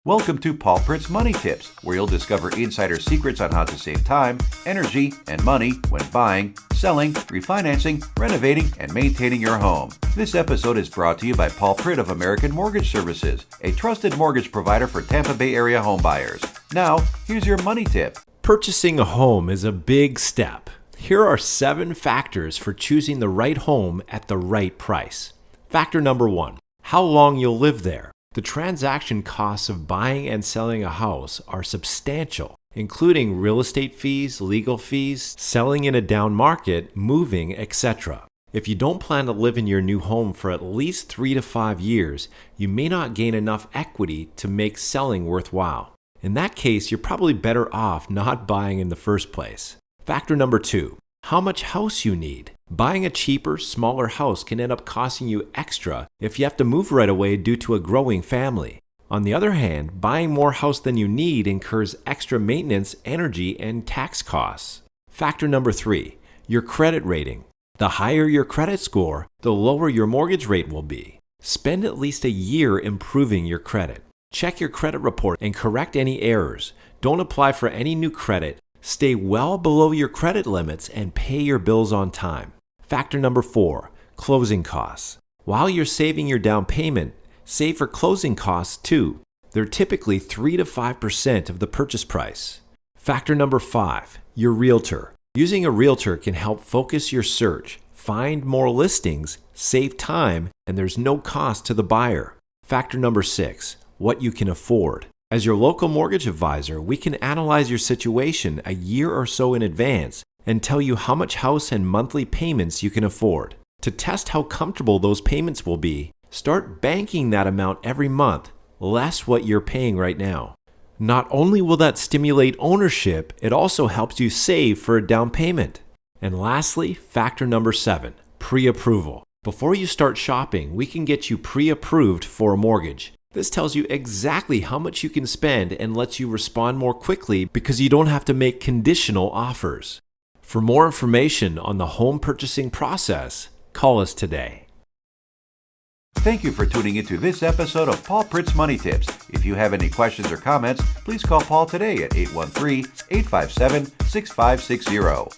Welcome to Paul Pritt's Money Tips, where you'll discover insider secrets on how to save time, energy, and money when buying, selling, refinancing, renovating, and maintaining your home. This episode is brought to you by Paul Pritt of American Mortgage Services, a trusted mortgage provider for Tampa Bay area homebuyers. Now, here's your money tip. Purchasing a home is a big step. Here are 7 factors for choosing the right home at the right price. Factor number 1, how long you'll live there. The transaction costs of buying and selling a house are substantial, including real estate fees, legal fees, selling in a down market, moving, etc. If you don't plan to live in your new home for at least 3 to 5 years, you may not gain enough equity to make selling worthwhile. In that case, you're probably better off not buying in the first place. Factor number 2, how much house you need. Buying a cheaper, smaller house can end up costing you extra if you have to move right away due to a growing family. On the other hand, buying more house than you need incurs extra maintenance, energy, and tax costs. Factor number 3, your credit rating. The higher your credit score, the lower your mortgage rate will be. Spend at least a year improving your credit. Check your credit report and correct any errors. Don't apply for any new credit. Stay well below your credit limits and pay your bills on time. Factor number 4, closing costs. While you're saving your down payment, save for closing costs too. They're typically 3 to 5% of the purchase price. Factor number 5, your realtor. Using a realtor can help focus your search, find more listings, save time, and there's no cost to the buyer. Factor number 6, what you can afford. As your local mortgage advisor, we can analyze your situation a year or so in advance and tell you how much house and monthly payments you can afford. To test how comfortable those payments will be, start banking that amount every month, less what you're paying right now. Not only will that stimulate ownership, it also helps you save for a down payment. And lastly, factor number 7, pre-approval. Before you start shopping, we can get you pre-approved for a mortgage. This tells you exactly how much you can spend and lets you respond more quickly because you don't have to make conditional offers. For more information on the home purchasing process, call us today. Thank you for tuning into this episode of Paul Pritt's Money Tips. If you have any questions or comments, please call Paul today at 813-857-6560.